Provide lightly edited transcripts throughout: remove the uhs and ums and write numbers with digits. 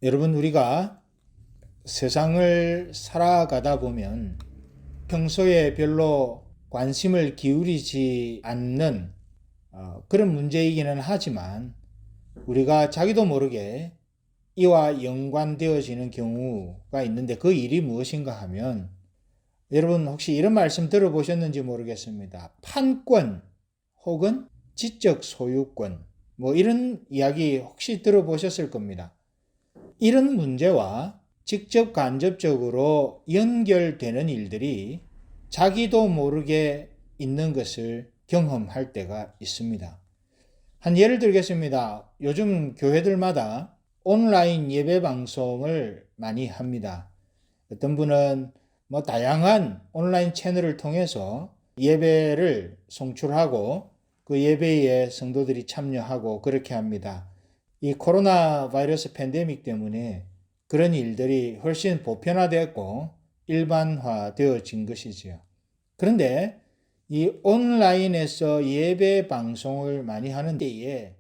여러분, 우리가 세상을 살아가다 보면 평소에 별로 관심을 기울이지 않는 그런 문제이기는 하지만 우리가 자기도 모르게 이와 연관되어지는 경우가 있는데 그 일이 무엇인가 하면 여러분 혹시 이런 말씀 들어보셨는지 모르겠습니다. 판권 혹은 지적 소유권 이런 이야기 혹시 들어보셨을 겁니다. 이런 문제와 직접 간접적으로 연결되는 일들이 자기도 모르게 있는 것을 경험할 때가 있습니다. 한 예를 들겠습니다. 요즘 교회들마다 온라인 예배 방송을 많이 합니다. 어떤 분은 다양한 온라인 채널을 통해서 예배를 송출하고 그 예배에 성도들이 참여하고 그렇게 합니다. 이 코로나 바이러스 팬데믹 때문에 그런 일들이 훨씬 보편화되었고 일반화되어진 것이지요. 그런데 이 온라인에서 예배 방송을 많이 하는 때에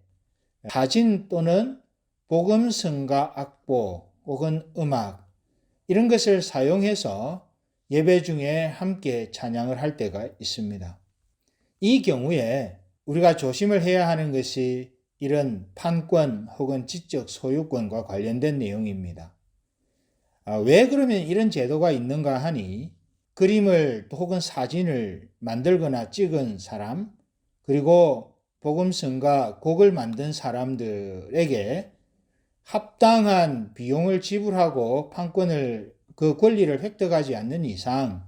사진 또는 복음성가 악보 혹은 음악 이런 것을 사용해서 예배 중에 함께 찬양을 할 때가 있습니다. 이 경우에 우리가 조심을 해야 하는 것이 이런 판권 혹은 지적 소유권과 관련된 내용입니다. 왜 그러면 이런 제도가 있는가 하니 그림을 혹은 사진을 만들거나 찍은 사람 그리고 복음성가 곡을 만든 사람들에게 합당한 비용을 지불하고 판권을 그 권리를 획득하지 않는 이상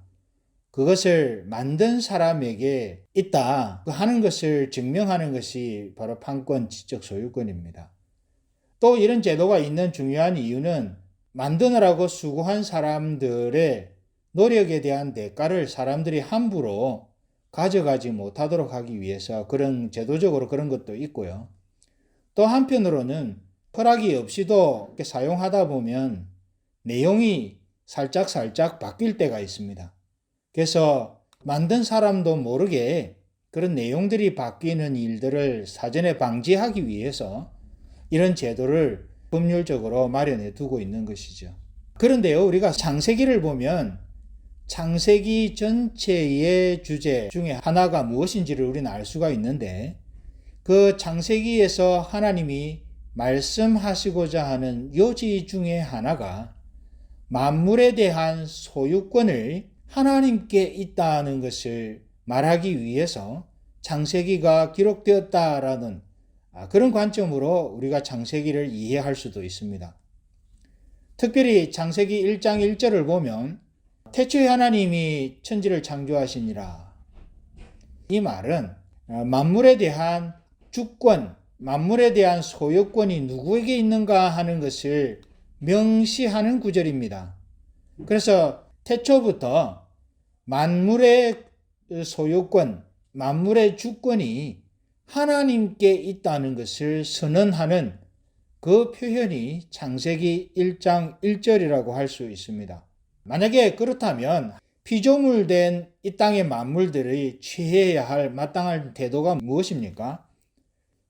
그것을 만든 사람에게 있다 하는 것을 증명하는 것이 바로 판권 지적 소유권입니다. 또 이런 제도가 있는 중요한 이유는 만드느라고 수고한 사람들의 노력에 대한 대가를 사람들이 함부로 가져가지 못하도록 하기 위해서 그런 제도적으로 그런 것도 있고요. 또 한편으로는 허락이 없이도 사용하다 보면 내용이 살짝 바뀔 때가 있습니다. 그래서 만든 사람도 모르게 그런 내용들이 바뀌는 일들을 사전에 방지하기 위해서 이런 제도를 법률적으로 마련해 두고 있는 것이죠. 그런데요, 우리가 창세기를 보면 창세기 전체의 주제 중에 하나가 무엇인지를 우리는 알 수가 있는데 그 창세기에서 하나님이 말씀하시고자 하는 요지 중에 하나가 만물에 대한 소유권을 하나님께 있다는 것을 말하기 위해서 창세기가 기록되었다라는 그런 관점으로 우리가 창세기를 이해할 수도 있습니다. 특별히 창세기 1장 1절을 보면 태초에 하나님이 천지를 창조하시니라. 이 말은 만물에 대한 주권, 만물에 대한 소유권이 누구에게 있는가 하는 것을 명시하는 구절입니다. 그래서 태초부터 만물의 소유권, 만물의 주권이 하나님께 있다는 것을 선언하는 그 표현이 창세기 1장 1절이라고 할 수 있습니다. 만약에 그렇다면 피조물된 이 땅의 만물들이 취해야 할 마땅한 태도가 무엇입니까?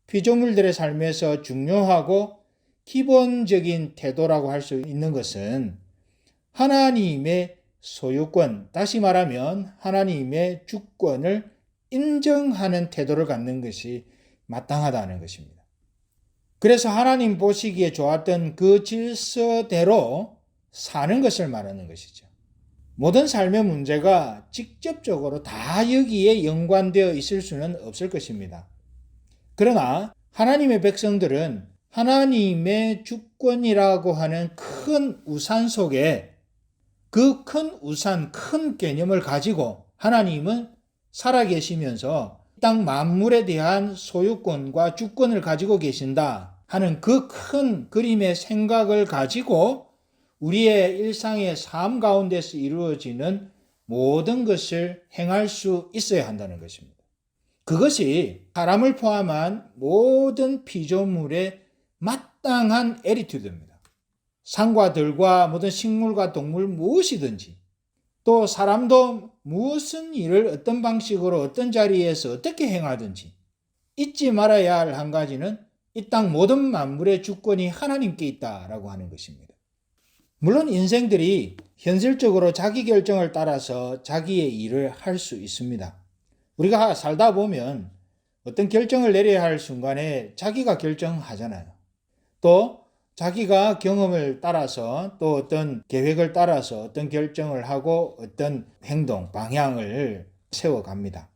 피조물들의 삶에서 중요하고 기본적인 태도라고 할 수 있는 것은 하나님의 소유권, 다시 말하면 하나님의 주권을 인정하는 태도를 갖는 것이 마땅하다는 것입니다. 그래서 하나님 보시기에 좋았던 그 질서대로 사는 것을 말하는 것이죠. 모든 삶의 문제가 직접적으로 다 여기에 연관되어 있을 수는 없을 것입니다. 그러나 하나님의 백성들은 하나님의 주권이라고 하는 큰 우산 속에 그 큰 우산, 큰 개념을 가지고 하나님은 살아계시면서 땅 만물에 대한 소유권과 주권을 가지고 계신다 하는 그 큰 그림의 생각을 가지고 우리의 일상의 삶 가운데서 이루어지는 모든 것을 행할 수 있어야 한다는 것입니다. 그것이 사람을 포함한 모든 피조물의 마땅한 애리튜드입니다. 산과 들과 모든 식물과 동물 무엇이든지 또 사람도 무슨 일을 어떤 방식으로 어떤 자리에서 어떻게 행하든지 잊지 말아야 할 한 가지는 이 땅 모든 만물의 주권이 하나님께 있다라고 하는 것입니다. 물론 인생들이 현실적으로 자기 결정을 따라서 자기의 일을 할 수 있습니다. 우리가 살다 보면 어떤 결정을 내려야 할 순간에 자기가 결정하잖아요. 또 자기가 경험을 따라서 또 어떤 계획을 따라서 어떤 결정을 하고 어떤 행동, 방향을 세워갑니다.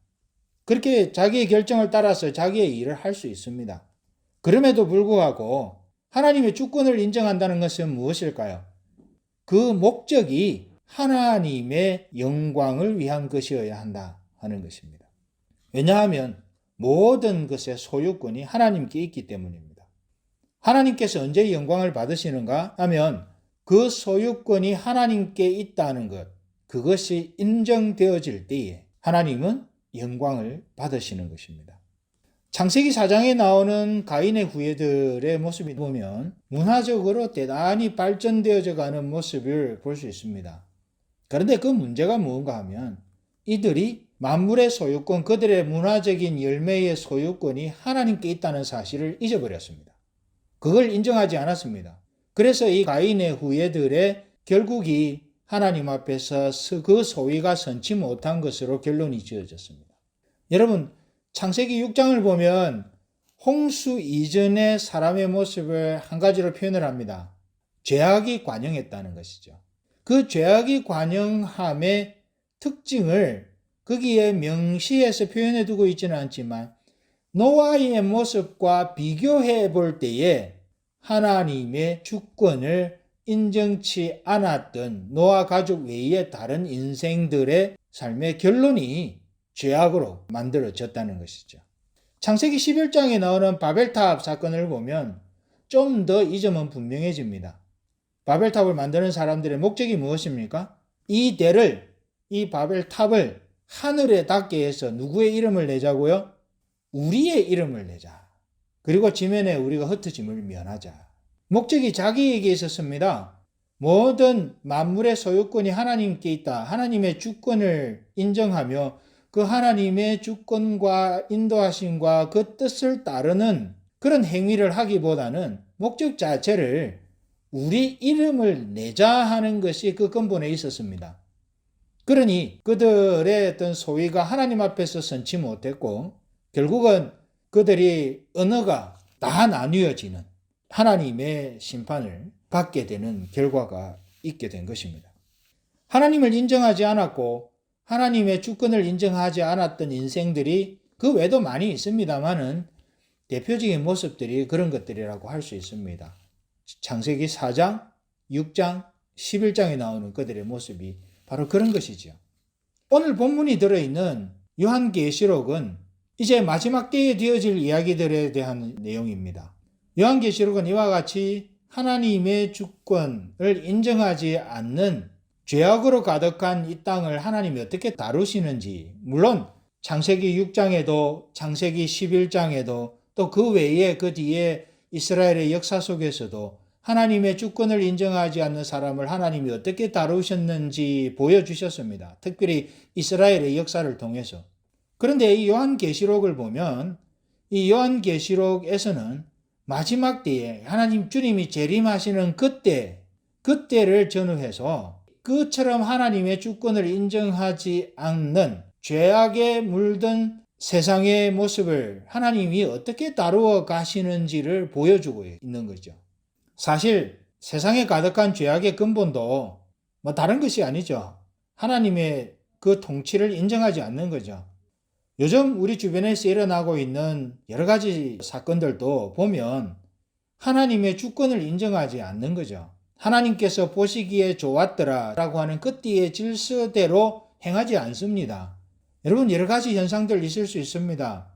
그렇게 자기의 결정을 따라서 자기의 일을 할 수 있습니다. 그럼에도 불구하고 하나님의 주권을 인정한다는 것은 무엇일까요? 그 목적이 하나님의 영광을 위한 것이어야 한다 하는 것입니다. 왜냐하면 모든 것의 소유권이 하나님께 있기 때문입니다. 하나님께서 언제 영광을 받으시는가 하면 그 소유권이 하나님께 있다는 것, 그것이 인정되어질 때에 하나님은 영광을 받으시는 것입니다. 창세기 4장에 나오는 가인의 후예들의 모습을 보면 문화적으로 대단히 발전되어져 가는 모습을 볼 수 있습니다. 그런데 그 문제가 무엇인가 하면 이들이 만물의 소유권, 그들의 문화적인 열매의 소유권이 하나님께 있다는 사실을 잊어버렸습니다. 그걸 인정하지 않았습니다. 그래서 이 가인의 후예들의 결국이 하나님 앞에서 그 소위가 선치 못한 것으로 결론이 지어졌습니다. 여러분, 창세기 6장을 보면 홍수 이전의 사람의 모습을 한 가지로 표현을 합니다. 죄악이 관영했다는 것이죠. 그 죄악이 관영함의 특징을 거기에 명시해서 표현해 두고 있지는 않지만 노아의 모습과 비교해 볼 때에 하나님의 주권을 인정치 않았던 노아 가족 외의 다른 인생들의 삶의 결론이 죄악으로 만들어졌다는 것이죠. 창세기 11장에 나오는 바벨탑 사건을 보면 좀 더 이 점은 분명해집니다. 바벨탑을 만드는 사람들의 목적이 무엇입니까? 이 바벨탑을 하늘에 닿게 해서 누구의 이름을 내자고요? 우리의 이름을 내자. 그리고 지면에 우리가 흩어짐을 면하자. 목적이 자기에게 있었습니다. 모든 만물의 소유권이 하나님께 있다. 하나님의 주권을 인정하며 그 하나님의 주권과 인도하심과 그 뜻을 따르는 그런 행위를 하기보다는 목적 자체를 우리 이름을 내자 하는 것이 그 근본에 있었습니다. 그러니 그들의 어떤 소위가 하나님 앞에서 선치 못했고 결국은 그들이 언어가 다 나뉘어지는 하나님의 심판을 받게 되는 결과가 있게 된 것입니다. 하나님을 인정하지 않았고 하나님의 주권을 인정하지 않았던 인생들이 그 외에도 많이 있습니다만은 대표적인 모습들이 그런 것들이라고 할 수 있습니다. 창세기 4장, 6장, 11장에 나오는 그들의 모습이 바로 그런 것이죠. 오늘 본문이 들어있는 요한계시록은 이제 마지막 때에 되어질 이야기들에 대한 내용입니다. 요한계시록은 이와 같이 하나님의 주권을 인정하지 않는 죄악으로 가득한 이 땅을 하나님이 어떻게 다루시는지, 물론 창세기 6장에도 창세기 11장에도 또 그 외에 그 뒤에 이스라엘의 역사 속에서도 하나님의 주권을 인정하지 않는 사람을 하나님이 어떻게 다루셨는지 보여주셨습니다. 특별히 이스라엘의 역사를 통해서. 그런데 이 요한계시록을 보면 이 요한계시록에서는 마지막 때에 하나님 주님이 재림하시는 그때를 전후해서 그처럼 하나님의 주권을 인정하지 않는 죄악에 물든 세상의 모습을 하나님이 어떻게 다루어 가시는지를 보여주고 있는 거죠. 사실 세상에 가득한 죄악의 근본도 다른 것이 아니죠. 하나님의 그 통치를 인정하지 않는 거죠. 요즘 우리 주변에서 일어나고 있는 여러 가지 사건들도 보면 하나님의 주권을 인정하지 않는 거죠. 하나님께서 보시기에 좋았더라 라고 하는 그때의 질서대로 행하지 않습니다. 여러분, 여러 가지 현상들 있을 수 있습니다.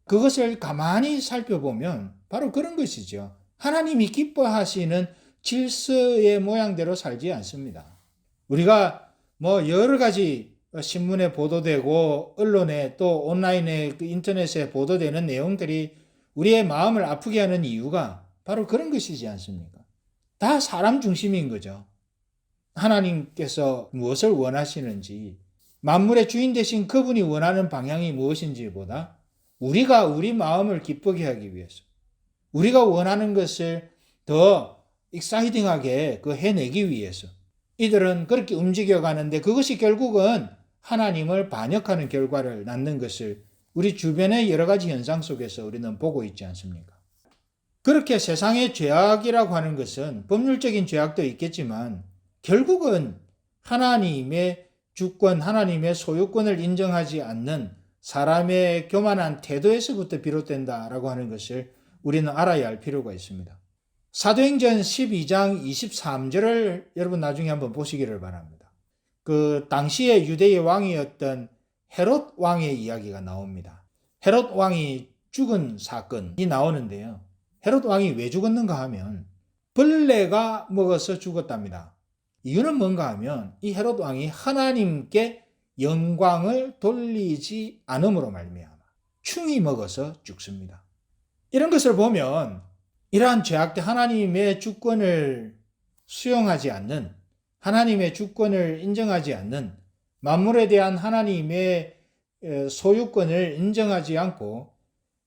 그것을 가만히 살펴보면 바로 그런 것이죠. 하나님이 기뻐하시는 질서의 모양대로 살지 않습니다. 우리가 여러 가지 신문에 보도되고 언론에 또 온라인에 인터넷에 보도되는 내용들이 우리의 마음을 아프게 하는 이유가 바로 그런 것이지 않습니까? 다 사람 중심인 거죠. 하나님께서 무엇을 원하시는지, 만물의 주인 되신 그분이 원하는 방향이 무엇인지보다 우리가 우리 마음을 기쁘게 하기 위해서, 우리가 원하는 것을 더 익사이팅하게 해내기 위해서 이들은 그렇게 움직여가는데 그것이 결국은 하나님을 반역하는 결과를 낳는 것을 우리 주변의 여러 가지 현상 속에서 우리는 보고 있지 않습니까? 그렇게 세상의 죄악이라고 하는 것은 법률적인 죄악도 있겠지만 결국은 하나님의 주권, 하나님의 소유권을 인정하지 않는 사람의 교만한 태도에서부터 비롯된다라고 하는 것을 우리는 알아야 할 필요가 있습니다. 사도행전 12장 23절을 여러분 나중에 한번 보시기를 바랍니다. 그 당시의 유대의 왕이었던 헤롯 왕의 이야기가 나옵니다. 헤롯 왕이 죽은 사건이 나오는데요. 헤롯 왕이 왜 죽었는가 하면 벌레가 먹어서 죽었답니다. 이유는 뭔가 하면 이 헤롯 왕이 하나님께 영광을 돌리지 않음으로 말미암아 충이 먹어서 죽습니다. 이런 것을 보면 이러한 죄악 때 하나님의 주권을 수용하지 않는, 하나님의 주권을 인정하지 않는, 만물에 대한 하나님의 소유권을 인정하지 않고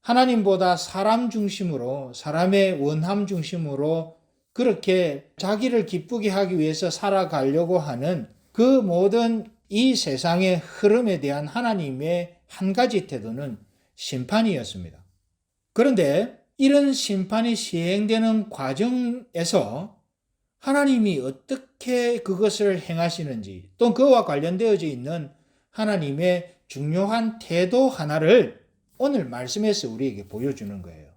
하나님보다 사람 중심으로, 사람의 원함 중심으로 그렇게 자기를 기쁘게 하기 위해서 살아가려고 하는 그 모든 이 세상의 흐름에 대한 하나님의 한 가지 태도는 심판이었습니다. 그런데 이런 심판이 시행되는 과정에서 하나님이 어떻게 그것을 행하시는지, 또 그와 관련되어져 있는 하나님의 중요한 태도 하나를 오늘 말씀에서 우리에게 보여주는 거예요.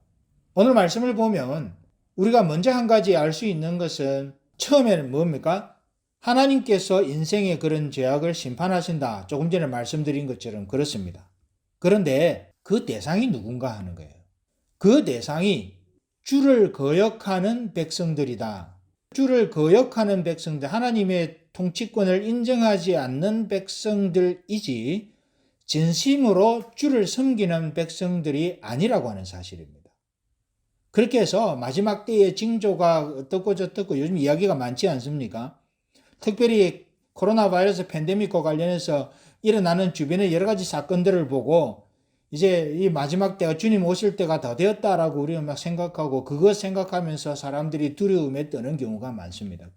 오늘 말씀을 보면 우리가 먼저 한 가지 알 수 있는 것은 처음에는 뭡니까? 하나님께서 인생의 그런 죄악을 심판하신다. 조금 전에 말씀드린 것처럼 그렇습니다. 그런데 그 대상이 누군가 하는 거예요. 그 대상이 주를 거역하는 백성들이다. 주를 거역하는 백성들, 하나님의 통치권을 인정하지 않는 백성들이지 진심으로 주를 섬기는 백성들이 아니라고 하는 사실입니다. 그렇게 해서 마지막 때의 징조가 어떻고 저떻고 요즘 이야기가 많지 않습니까? 특별히 코로나 바이러스 팬데믹과 관련해서 일어나는 주변의 여러 가지 사건들을 보고 이제 이 마지막 때가 주님 오실 때가 더 되었다라고 우리가 막 생각하고 그것 생각하면서 사람들이 두려움에 떠는 경우가 많습니다.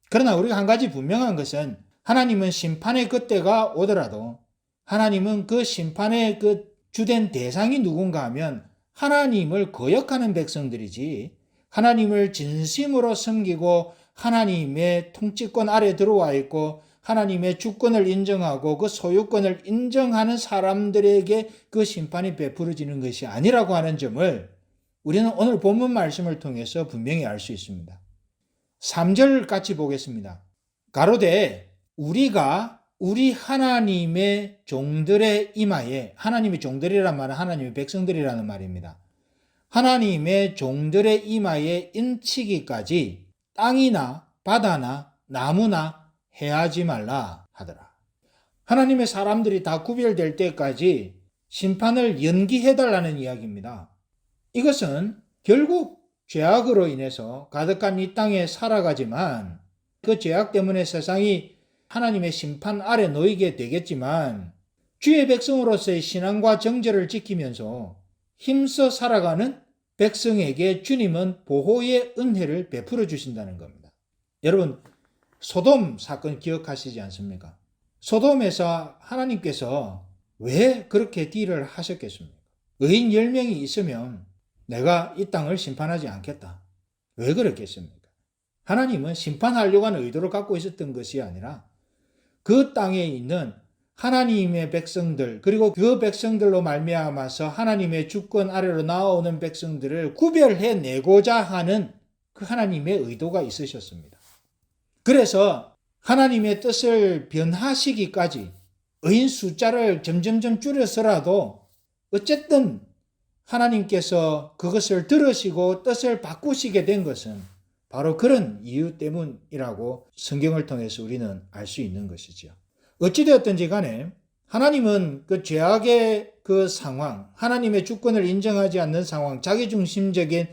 그러나 우리가 한 가지 분명한 것은 하나님은 심판의 그때가 오더라도 하나님은 그 심판의 그 주된 대상이 누군가 하면 하나님을 거역하는 백성들이지 하나님을 진심으로 섬기고 하나님의 통치권 아래 들어와 있고 하나님의 주권을 인정하고 그 소유권을 인정하는 사람들에게 그 심판이 베풀어지는 것이 아니라고 하는 점을 우리는 오늘 본문 말씀을 통해서 분명히 알 수 있습니다. 3절 같이 보겠습니다. 가로되 우리가 우리 하나님의 종들의 임하에, 하나님의 종들이란 말은 하나님의 백성들이라는 말입니다. 하나님의 종들의 임하에 인치기까지 땅이나 바다나 나무나 해하지 말라 하더라. 하나님의 사람들이 다 구별될 때까지 심판을 연기해달라는 이야기입니다. 이것은 결국 죄악으로 인해서 가득한 이 땅에 살아가지만 그 죄악 때문에 세상이 하나님의 심판 아래 놓이게 되겠지만 주의 백성으로서의 신앙과 정죄를 지키면서 힘써 살아가는 백성에게 주님은 보호의 은혜를 베풀어 주신다는 겁니다. 여러분, 소돔 사건 기억하시지 않습니까? 소돔에서 하나님께서 왜 그렇게 딜을 하셨겠습니까? 의인 10명이 있으면 내가 이 땅을 심판하지 않겠다. 왜 그랬겠습니까? 하나님은 심판하려고 하는 의도를 갖고 있었던 것이 아니라 그 땅에 있는 하나님의 백성들, 그리고 그 백성들로 말미암아서 하나님의 주권 아래로 나오는 백성들을 구별해내고자 하는 그 하나님의 의도가 있으셨습니다. 그래서 하나님의 뜻을 변하시기까지 의인 숫자를 점점점 줄여서라도 어쨌든 하나님께서 그것을 들으시고 뜻을 바꾸시게 된 것은 바로 그런 이유 때문이라고 성경을 통해서 우리는 알 수 있는 것이죠. 어찌되었든지 간에 하나님은 그 죄악의 그 상황, 하나님의 주권을 인정하지 않는 상황, 자기중심적인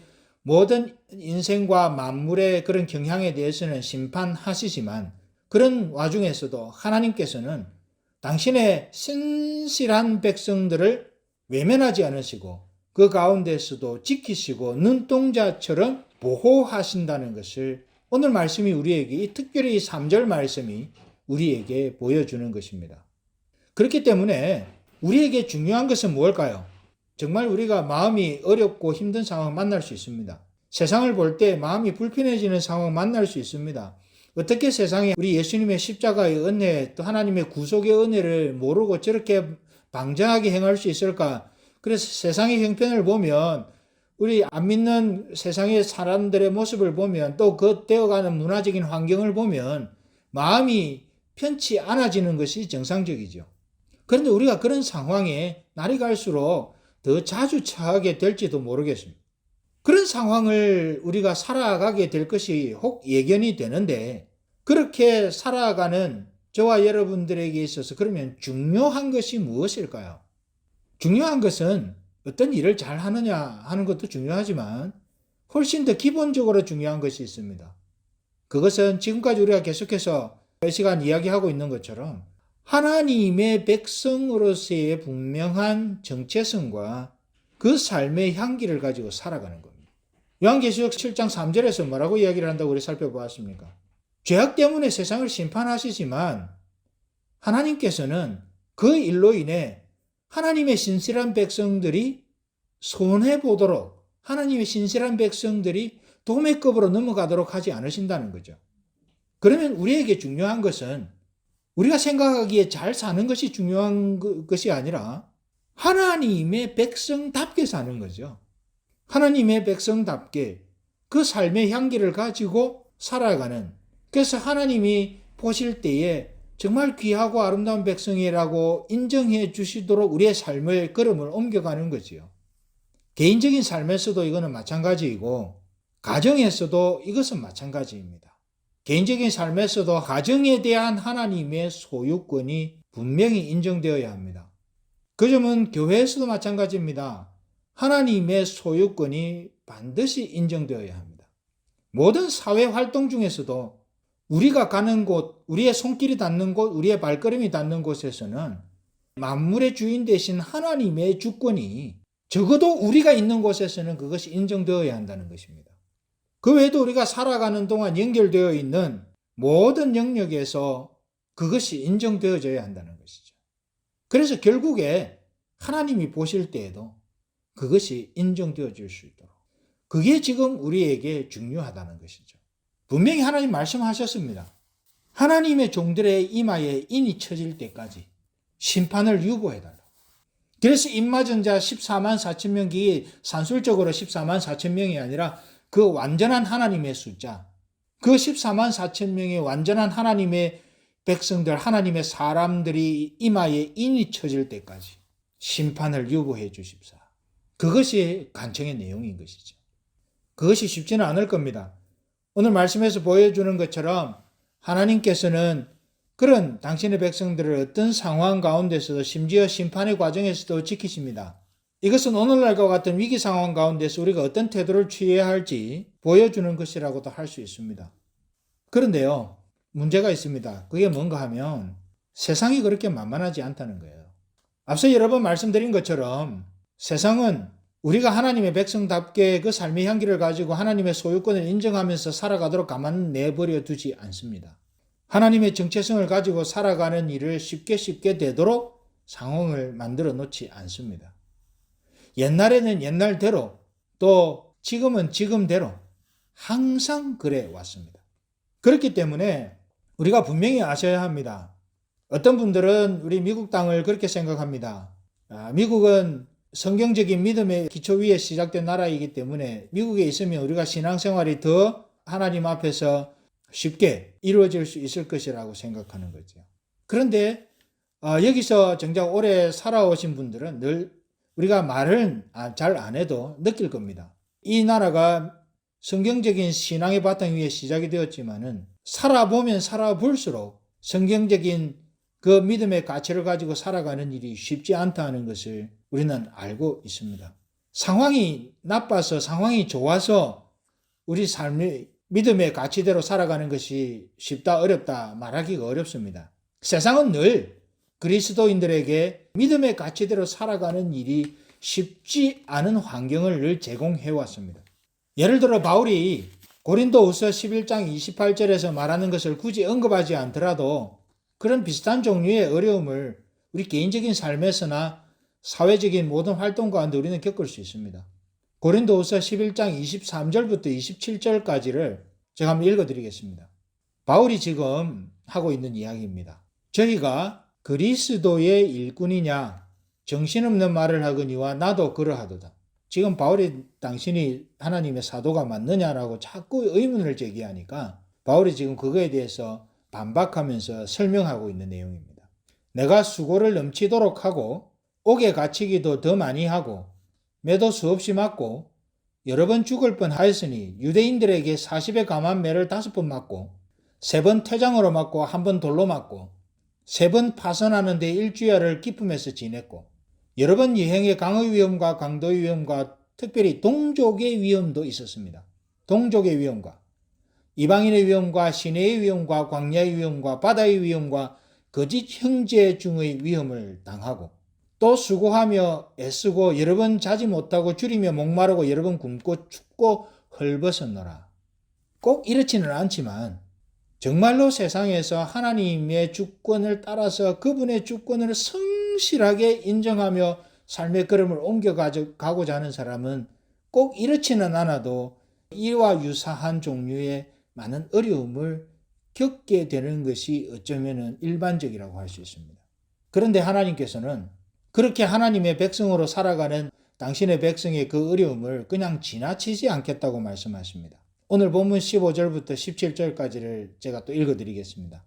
모든 인생과 만물의 그런 경향에 대해서는 심판하시지만 그런 와중에서도 하나님께서는 당신의 신실한 백성들을 외면하지 않으시고 그 가운데서도 지키시고 눈동자처럼 보호하신다는 것을 오늘 말씀이 우리에게, 특별히 이 3절 말씀이 우리에게 보여주는 것입니다. 그렇기 때문에 우리에게 중요한 것은 무엇일까요? 정말 우리가 마음이 어렵고 힘든 상황을 만날 수 있습니다. 세상을 볼 때 마음이 불편해지는 상황을 만날 수 있습니다. 어떻게 세상에 우리 예수님의 십자가의 은혜, 또 하나님의 구속의 은혜를 모르고 저렇게 방장하게 행할 수 있을까? 그래서 세상의 형편을 보면, 우리 안 믿는 세상의 사람들의 모습을 보면, 또 그 되어가는 문화적인 환경을 보면 마음이 편치 않아지는 것이 정상적이죠. 그런데 우리가 그런 상황에 날이 갈수록 더 자주 처하게 될지도 모르겠습니다. 그런 상황을 우리가 살아가게 될 것이 혹 예견이 되는데, 그렇게 살아가는 저와 여러분들에게 있어서 그러면 중요한 것이 무엇일까요? 중요한 것은 어떤 일을 잘 하느냐 하는 것도 중요하지만 훨씬 더 기본적으로 중요한 것이 있습니다. 그것은 지금까지 우리가 계속해서 이 시간 이야기하고 있는 것처럼 하나님의 백성으로서의 분명한 정체성과 그 삶의 향기를 가지고 살아가는 겁니다. 요한계시록 7장 3절에서 뭐라고 이야기를 한다고 우리 살펴보았습니까? 죄악 때문에 세상을 심판하시지만 하나님께서는 그 일로 인해 하나님의 신실한 백성들이 손해보도록, 하나님의 신실한 백성들이 도매급으로 넘어가도록 하지 않으신다는 거죠. 그러면 우리에게 중요한 것은 우리가 생각하기에 잘 사는 것이 중요한 것이 아니라 하나님의 백성답게 사는 거죠. 하나님의 백성답게 그 삶의 향기를 가지고 살아가는, 그래서 하나님이 보실 때에 정말 귀하고 아름다운 백성이라고 인정해 주시도록 우리의 삶의 걸음을 옮겨가는 거지요. 개인적인 삶에서도 이거는 마찬가지이고 가정에서도 이것은 마찬가지입니다. 개인적인 삶에서도 가정에 대한 하나님의 소유권이 분명히 인정되어야 합니다. 그 점은 교회에서도 마찬가지입니다. 하나님의 소유권이 반드시 인정되어야 합니다. 모든 사회 활동 중에서도 우리가 가는 곳, 우리의 손길이 닿는 곳, 우리의 발걸음이 닿는 곳에서는 만물의 주인 되신 하나님의 주권이 적어도 우리가 있는 곳에서는 그것이 인정되어야 한다는 것입니다. 그 외에도 우리가 살아가는 동안 연결되어 있는 모든 영역에서 그것이 인정되어져야 한다는 것이죠. 그래서 결국에 하나님이 보실 때에도 그것이 인정되어질 수 있도록, 그게 지금 우리에게 중요하다는 것이죠. 분명히 하나님 말씀하셨습니다. 하나님의 종들의 이마에 인이 쳐질 때까지 심판을 유보해달라. 그래서 인마전 자 14만 4천 명이 산술적으로 14만 4천 명이 아니라 그 완전한 하나님의 숫자, 그 14만 4천 명의 완전한 하나님의 백성들, 하나님의 사람들이 이마에 인이 쳐질 때까지 심판을 유보해 주십사. 그것이 간청의 내용인 것이죠. 그것이 쉽지는 않을 겁니다. 오늘 말씀에서 보여주는 것처럼 하나님께서는 그런 당신의 백성들을 어떤 상황 가운데서도, 심지어 심판의 과정에서도 지키십니다. 이것은 오늘날과 같은 위기 상황 가운데서 우리가 어떤 태도를 취해야 할지 보여주는 것이라고도 할 수 있습니다. 그런데요, 문제가 있습니다. 그게 뭔가 하면 세상이 그렇게 만만하지 않다는 거예요. 앞서 여러 번 말씀드린 것처럼 세상은 우리가 하나님의 백성답게 그 삶의 향기를 가지고 하나님의 소유권을 인정하면서 살아가도록 가만 내버려 두지 않습니다. 하나님의 정체성을 가지고 살아가는 일을 쉽게 되도록 상황을 만들어 놓지 않습니다. 옛날에는 옛날대로, 또 지금은 지금대로 항상 그래 왔습니다. 그렇기 때문에 우리가 분명히 아셔야 합니다. 어떤 분들은 우리 미국 땅을 그렇게 생각합니다. 미국은 성경적인 믿음의 기초 위에 시작된 나라이기 때문에 미국에 있으면 우리가 신앙생활이 더 하나님 앞에서 쉽게 이루어질 수 있을 것이라고 생각하는 거죠. 그런데 여기서 정작 오래 살아오신 분들은 늘 우리가 말은 잘 안 해도 느낄 겁니다. 이 나라가 성경적인 신앙의 바탕 위에 시작이 되었지만은 살아보면 살아볼수록 성경적인 그 믿음의 가치를 가지고 살아가는 일이 쉽지 않다는 것을 우리는 알고 있습니다. 상황이 나빠서, 상황이 좋아서 우리 삶의 믿음의 가치대로 살아가는 것이 쉽다 어렵다 말하기가 어렵습니다. 세상은 늘 그리스도인들에게 믿음의 가치대로 살아가는 일이 쉽지 않은 환경을 늘 제공해 왔습니다. 예를 들어 바울이 고린도후서 11장 28절에서 말하는 것을 굳이 언급하지 않더라도 그런 비슷한 종류의 어려움을 우리 개인적인 삶에서나 사회적인 모든 활동 가운데 우리는 겪을 수 있습니다. 고린도후서 11장 23절부터 27절까지를 제가 한번 읽어드리겠습니다. 바울이 지금 하고 있는 이야기입니다. 저희가 그리스도의 일꾼이냐 정신없는 말을 하거니와 나도 그러하도다. 지금 바울이 당신이 하나님의 사도가 맞느냐라고 자꾸 의문을 제기하니까 바울이 지금 그거에 대해서 반박하면서 설명하고 있는 내용입니다. 내가 수고를 넘치도록 하고 옥에 갇히기도 더 많이 하고 매도 수없이 맞고 여러 번 죽을 뻔하였으니 유대인들에게 40에 감한 매를 5번 맞고 3번 퇴장으로 맞고 1번 돌로 맞고 3번 파선하는 데 일주야를 기품에서 지냈고 여러 번 여행의 강의 위험과 강도의 위험과 특별히 동족의 위험도 있었습니다. 동족의 위험과 이방인의 위험과 시내의 위험과 광야의 위험과 바다의 위험과 거짓 형제 중의 위험을 당하고 또 수고하며 애쓰고 여러 번 자지 못하고 줄이며 목마르고 여러 번 굶고 춥고 헐벗었노라. 꼭 이렇지는 않지만 정말로 세상에서 하나님의 주권을 따라서 그분의 주권을 성실하게 인정하며 삶의 걸음을 옮겨가고자 하는 사람은 꼭 이렇지는 않아도 이와 유사한 종류의 많은 어려움을 겪게 되는 것이 어쩌면 일반적이라고 할 수 있습니다. 그런데 하나님께서는 그렇게 하나님의 백성으로 살아가는 당신의 백성의 그 어려움을 그냥 지나치지 않겠다고 말씀하십니다. 오늘 본문 15절부터 17절까지를 제가 또 읽어드리겠습니다.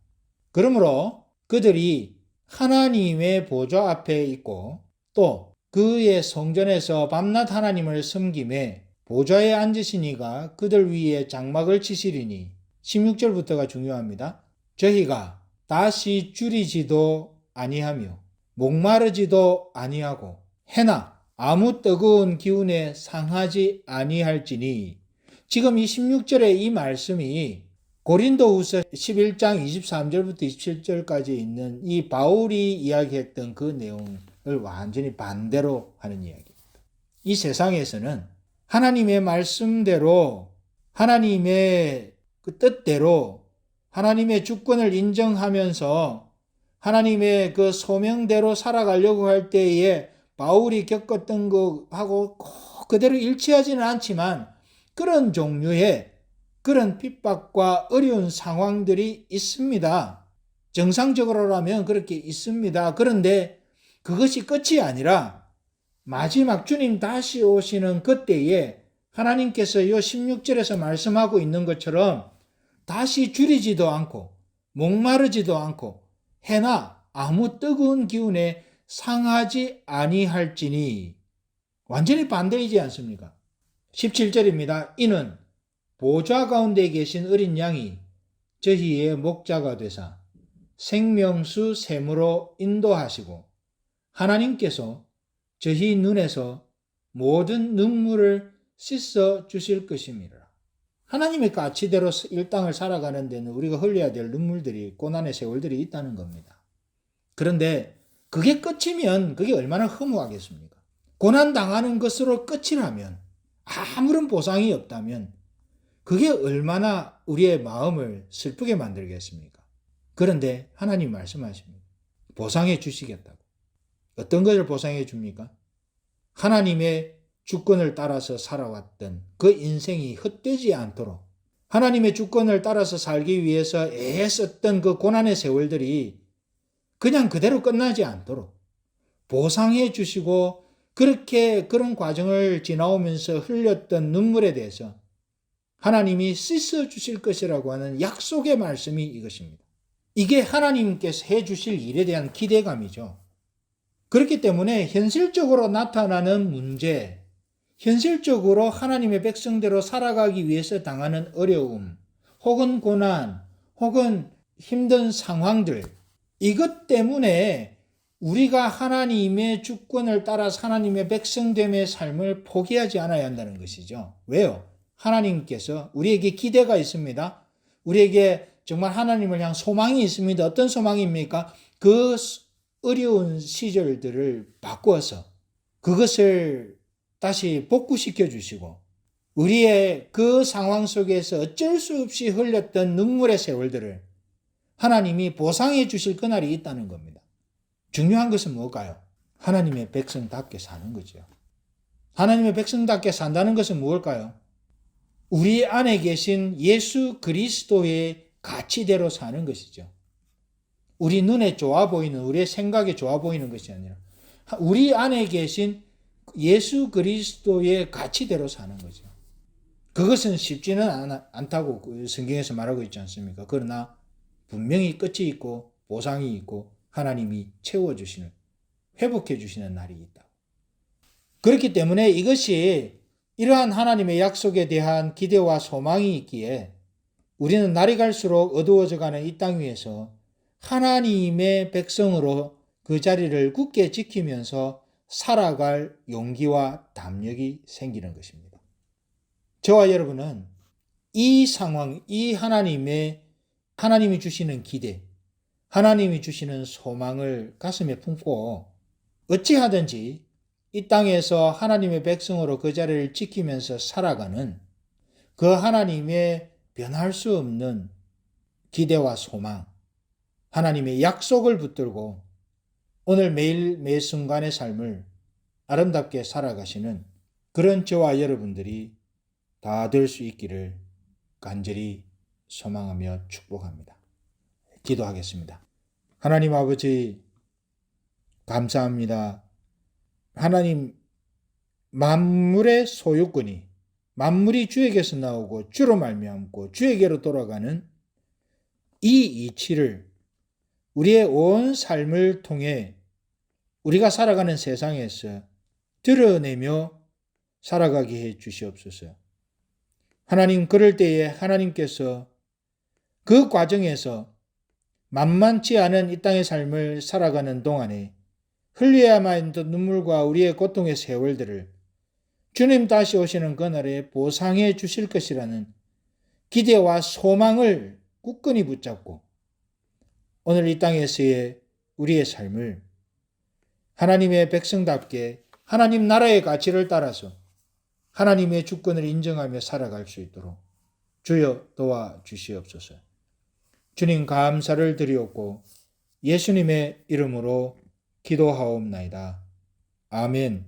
그러므로 그들이 하나님의 보좌 앞에 있고 또 그의 성전에서 밤낮 하나님을 섬김에 보좌에 앉으시니가 그들 위에 장막을 치시리니 16절부터가 중요합니다. 저희가 다시 줄이지도 아니하며 목마르지도 아니하고 해나 아무 뜨거운 기운에 상하지 아니할지니 지금 이 16절의 이 말씀이 고린도후서 11장 23절부터 27절까지 있는 이 바울이 이야기했던 그 내용을 완전히 반대로 하는 이야기입니다. 이 세상에서는 하나님의 말씀대로 하나님의 그 뜻대로 하나님의 주권을 인정하면서 하나님의 그 소명대로 살아가려고 할 때에 바울이 겪었던 것하고 꼭 그대로 일치하지는 않지만 그런 종류의 그런 핍박과 어려운 상황들이 있습니다. 정상적으로라면 그렇게 있습니다. 그런데 그것이 끝이 아니라 마지막 주님 다시 오시는 그때에 하나님께서 이 16절에서 말씀하고 있는 것처럼 다시 줄이지도 않고 목마르지도 않고 해나 아무 뜨거운 기운에 상하지 아니할지니 완전히 반대이지 않습니까? 17절입니다. 이는 보좌 가운데 계신 어린 양이 저희의 목자가 되사 생명수 샘으로 인도하시고 하나님께서 저희 눈에서 모든 눈물을 씻어 주실 것입니다. 하나님의 가치대로 이 땅을 살아가는 데는 우리가 흘려야 될 눈물들이 고난의 세월들이 있다는 겁니다. 그런데 그게 끝이면 그게 얼마나 허무하겠습니까? 고난당하는 것으로 끝이라면 아무런 보상이 없다면 그게 얼마나 우리의 마음을 슬프게 만들겠습니까? 그런데 하나님 말씀하십니다. 보상해 주시겠다고. 어떤 것을 보상해 줍니까? 하나님의 주권을 따라서 살아왔던 그 인생이 헛되지 않도록 하나님의 주권을 따라서 살기 위해서 애썼던 그 고난의 세월들이 그냥 그대로 끝나지 않도록 보상해 주시고 그렇게 그런 과정을 지나오면서 흘렸던 눈물에 대해서 하나님이 씻어 주실 것이라고 하는 약속의 말씀이 이것입니다. 이게 하나님께서 해 주실 일에 대한 기대감이죠. 그렇기 때문에 현실적으로 나타나는 문제, 현실적으로 하나님의 백성대로 살아가기 위해서 당하는 어려움, 혹은 고난, 혹은 힘든 상황들, 이것 때문에 우리가 하나님의 주권을 따라서 하나님의 백성됨의 삶을 포기하지 않아야 한다는 것이죠. 왜요? 하나님께서 우리에게 기대가 있습니다. 우리에게 정말 하나님을 향한 소망이 있습니다. 어떤 소망입니까? 그 어려운 시절들을 바꾸어서 그것을 다시 복구시켜 주시고 우리의 그 상황 속에서 어쩔 수 없이 흘렸던 눈물의 세월들을 하나님이 보상해 주실 그날이 있다는 겁니다. 중요한 것은 뭘까요? 하나님의 백성답게 사는 거죠. 하나님의 백성답게 산다는 것은 무엇일까요? 우리 안에 계신 예수 그리스도의 가치대로 사는 것이죠. 우리 눈에 좋아 보이는, 우리의 생각에 좋아 보이는 것이 아니라 우리 안에 계신 예수 그리스도의 가치대로 사는 거죠. 그것은 쉽지는 않다고 성경에서 말하고 있지 않습니까? 그러나 분명히 끝이 있고 보상이 있고 하나님이 채워주시는, 회복해 주시는 날이 있다. 그렇기 때문에 이것이 이러한 하나님의 약속에 대한 기대와 소망이 있기에 우리는 날이 갈수록 어두워져가는 이 땅 위에서 하나님의 백성으로 그 자리를 굳게 지키면서 살아갈 용기와 담력이 생기는 것입니다. 저와 여러분은 이 상황, 이 하나님이 주시는 기대, 하나님이 주시는 소망을 가슴에 품고 어찌하든지 이 땅에서 하나님의 백성으로 그 자리를 지키면서 살아가는 그 하나님의 변할 수 없는 기대와 소망, 하나님의 약속을 붙들고 오늘 매일 매 순간의 삶을 아름답게 살아가시는 그런 저와 여러분들이 다 될 수 있기를 간절히 소망하며 축복합니다. 기도하겠습니다. 하나님 아버지 감사합니다. 하나님 만물의 소유권이 만물이 주에게서 나오고 주로 말미암고 주에게로 돌아가는 이 이치를 우리의 온 삶을 통해 우리가 살아가는 세상에서 드러내며 살아가게 해 주시옵소서. 하나님 그럴 때에 하나님께서 그 과정에서 만만치 않은 이 땅의 삶을 살아가는 동안에 흘려야만 했던 눈물과 우리의 고통의 세월들을 주님 다시 오시는 그날에 보상해 주실 것이라는 기대와 소망을 굳건히 붙잡고 오늘 이 땅에서의 우리의 삶을 하나님의 백성답게 하나님 나라의 가치를 따라서 하나님의 주권을 인정하며 살아갈 수 있도록 주여 도와주시옵소서. 주님 감사를 드리옵고 예수님의 이름으로 기도하옵나이다. 아멘.